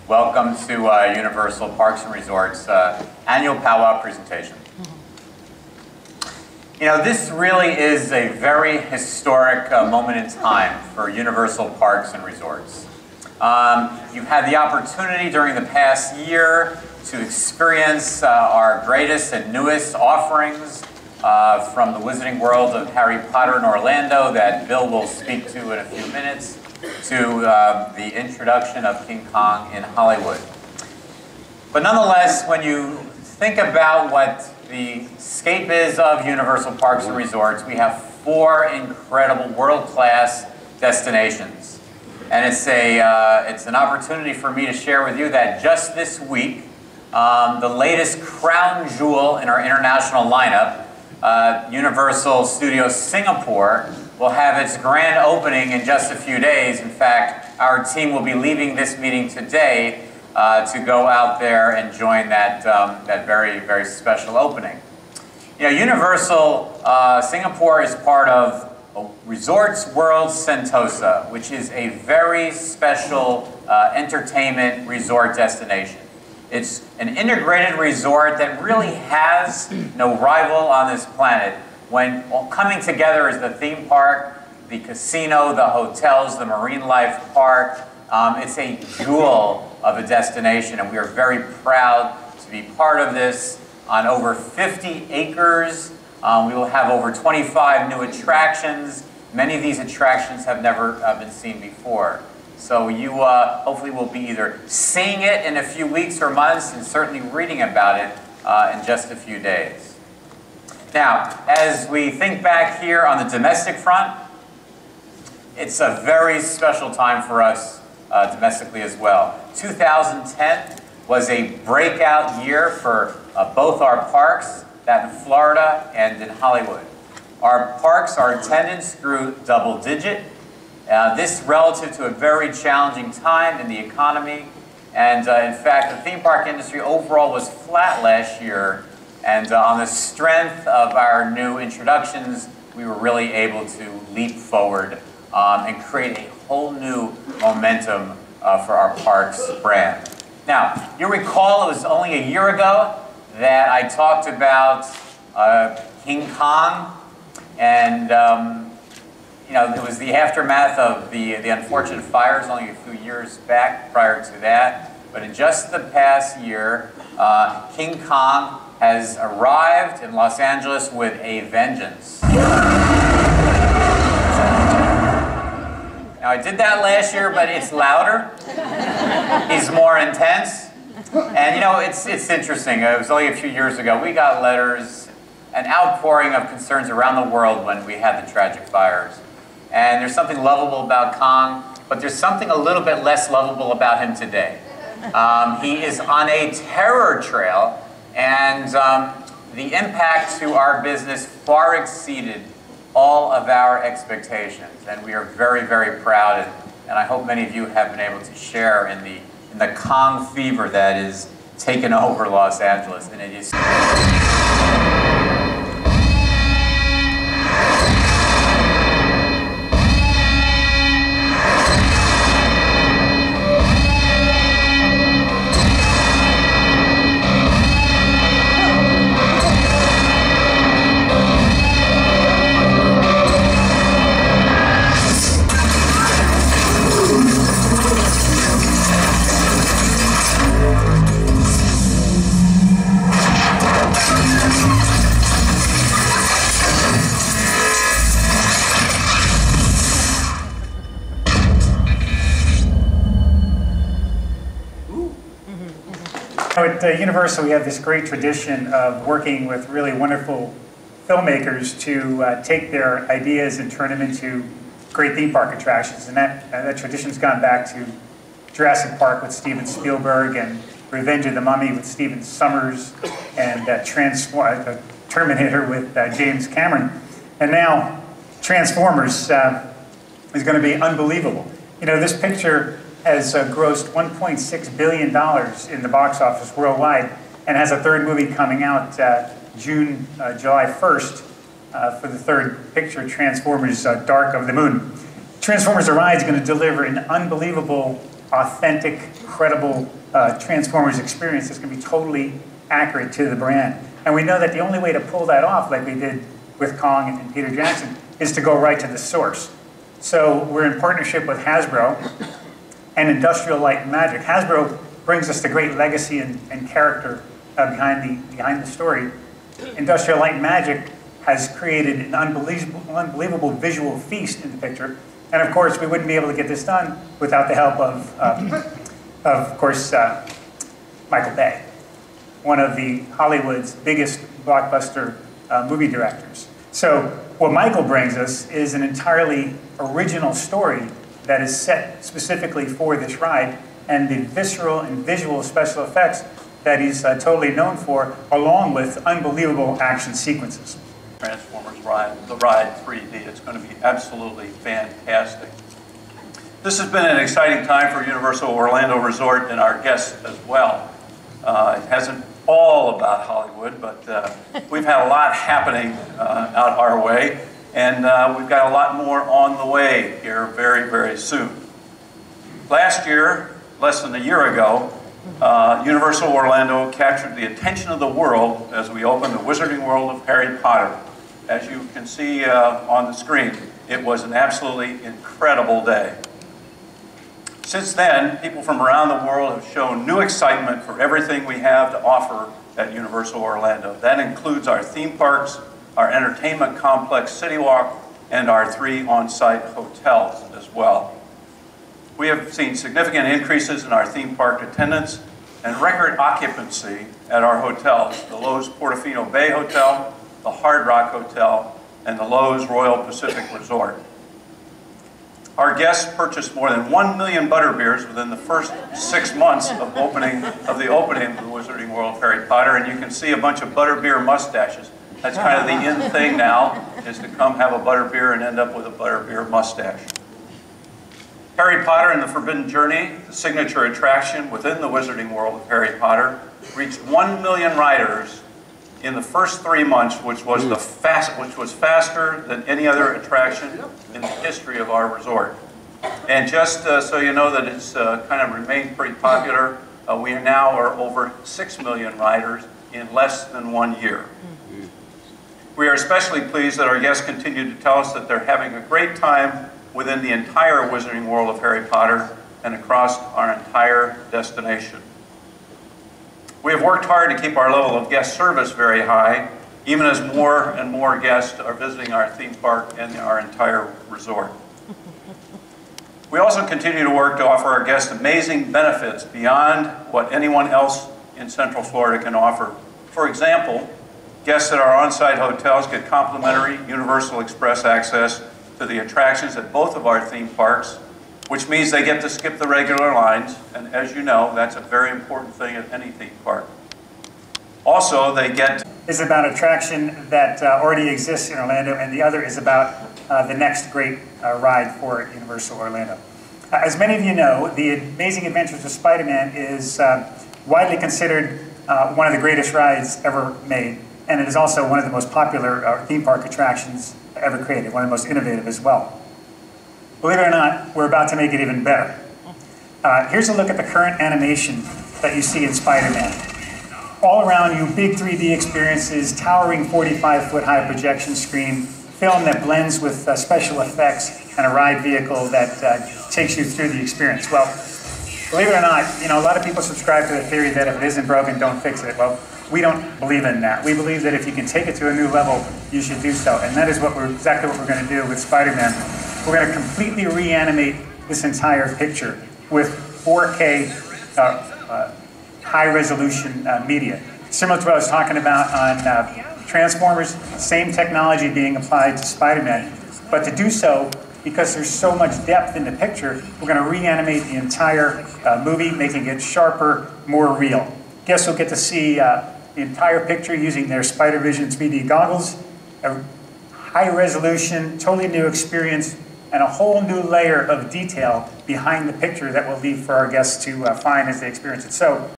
Welcome to Universal Parks and Resorts annual powwow presentation. You know, this really is a very historic moment in time for Universal Parks and Resorts. You've had the opportunity during the past year to experience our greatest and newest offerings from the Wizarding World of Harry Potter in Orlando that Bill will speak to in a few minutes, to the introduction of King Kong in Hollywood. But nonetheless, when you think about what the scape is of Universal Parks and Resorts, we have 4 incredible world-class destinations. And it's an opportunity for me to share with you that just this week, the latest crown jewel in our international lineup, Universal Studios Singapore, will have its grand opening in just a few days. In fact, our team will be leaving this meeting today to go out there and join that, that very, very special opening. You know, Universal Singapore is part of Resorts World Sentosa, which is a very special entertainment resort destination. It's an integrated resort that really has no rival on this planet. When coming together is the theme park, the casino, the hotels, the marine life park, it's a jewel of a destination, and we are very proud to be part of this. On over 50 acres, we will have over 25 new attractions. Many of these attractions have never been seen before. So you hopefully will be either seeing it in a few weeks or months, and certainly reading about it in just a few days. Now, as we think back here on the domestic front, it's a very special time for us domestically as well. 2010 was a breakout year for both our parks, that in Florida and in Hollywood. Our parks, our attendance grew double-digit. This relative to a very challenging time in the economy. And in fact, the theme park industry overall was flat last year. And on the strength of our new introductions, we were really able to leap forward and create a whole new momentum for our parks brand. Now, you'll recall it was only a year ago that I talked about King Kong, and you know, it was the aftermath of the unfortunate fires only a few years back prior to that. But in just the past year, King Kong has arrived in Los Angeles with a vengeance. Now, I did that last year, but it's louder. He's more intense. And you know, it's interesting. It was only a few years ago. We got letters, an outpouring of concerns around the world when we had the tragic fires. And there's something lovable about Kong, but there's something a little bit less lovable about him today. He is on a terror trail, and the impact to our business far exceeded all of our expectations. And we are very, very proud, and I hope many of you have been able to share in the Kong fever that is taken over Los Angeles. And it is At Universal, we have this great tradition of working with really wonderful filmmakers to take their ideas and turn them into great theme park attractions. And that tradition's gone back to Jurassic Park with Steven Spielberg, and Revenge of the Mummy with Stephen Sommers, and Terminator with James Cameron. And now Transformers is going to be unbelievable. You know, this picture has grossed $1.6 billion in the box office worldwide, and has a third movie coming out July 1st for the third picture, Transformers Dark of the Moon. Transformers: The Ride is going to deliver an unbelievable authentic, credible Transformers experience that's going to be totally accurate to the brand. And we know that the only way to pull that off, like we did with Kong and Peter Jackson, is to go right to the source. So we're in partnership with Hasbro and Industrial Light and Magic. Hasbro brings us the great legacy and character behind the story. Industrial Light and Magic has created an unbelievable visual feast in the picture. And of course, we wouldn't be able to get this done without the help of course, Michael Bay, one of the Hollywood's biggest blockbuster movie directors. So what Michael brings us is an entirely original story that is set specifically for this ride, and the visceral and visual special effects that he's totally known for, along with unbelievable action sequences. Transformers ride, the ride 3D. It's going to be absolutely fantastic. This has been an exciting time for Universal Orlando Resort and our guests as well. It hasn't all about Hollywood, but we've had a lot happening out our way, and we've got a lot more on the way here very, very soon. Last year, less than a year ago, Universal Orlando captured the attention of the world as we opened the Wizarding World of Harry Potter. As you can see on the screen, it was an absolutely incredible day. Since then, people from around the world have shown new excitement for everything we have to offer at Universal Orlando. That includes our theme parks, our entertainment complex City Walk, and our 3 on-site hotels as well. We have seen significant increases in our theme park attendance and record occupancy at our hotels, the Loews Portofino Bay Hotel, the Hard Rock Hotel, and the Loews Royal Pacific Resort. Our guests purchased more than 1 million butterbeers within the first 6 months of the opening of the Wizarding World of Harry Potter, and you can see a bunch of butterbeer mustaches. That's kind of the in thing now, is to come have a butterbeer and end up with a butterbeer mustache. Harry Potter and the Forbidden Journey, the signature attraction within the Wizarding World of Harry Potter, reached 1 million riders in the first 3 months, which was faster than any other attraction in the history of our resort. And just so you know that it's kind of remained pretty popular, we now are over 6 million riders in less than 1 year. We are especially pleased that our guests continue to tell us that they're having a great time within the entire Wizarding World of Harry Potter and across our entire destination. We have worked hard to keep our level of guest service very high, even as more and more guests are visiting our theme park and our entire resort. We also continue to work to offer our guests amazing benefits beyond what anyone else in Central Florida can offer. For example, guests at our on-site hotels get complimentary Universal Express access to the attractions at both of our theme parks, which means they get to skip the regular lines, and as you know, that's a very important thing at any theme park. Also, they get... is about attraction that already exists in Orlando, and the other is about the next great ride for Universal Orlando. As many of you know, The Amazing Adventures of SpiderMan is widely considered one of the greatest rides ever made, and it is also one of the most popular theme park attractions ever created, one of the most innovative as well. Believe it or not, we're about to make it even better. Here's a look at the current animation that you see in Spider-Man. All around you, big 3D experiences, towering 45-foot high projection screen, film that blends with special effects, and a ride vehicle that takes you through the experience. Well, believe it or not, you know, a lot of people subscribe to the theory that if it isn't broken, don't fix it. Well, we don't believe in that. We believe that if you can take it to a new level, you should do so. And that is exactly what we're going to do with Spider-Man. We're going to completely reanimate this entire picture with 4K high-resolution media. Similar to what I was talking about on Transformers, same technology being applied to Spider-Man. But to do so, because there's so much depth in the picture, we're going to reanimate the entire movie, making it sharper, more real. Guests will get to see the entire picture using their SpiderVision 3D goggles, a high-resolution, totally new experience, and a whole new layer of detail behind the picture that we'll leave for our guests to find as they experience it. So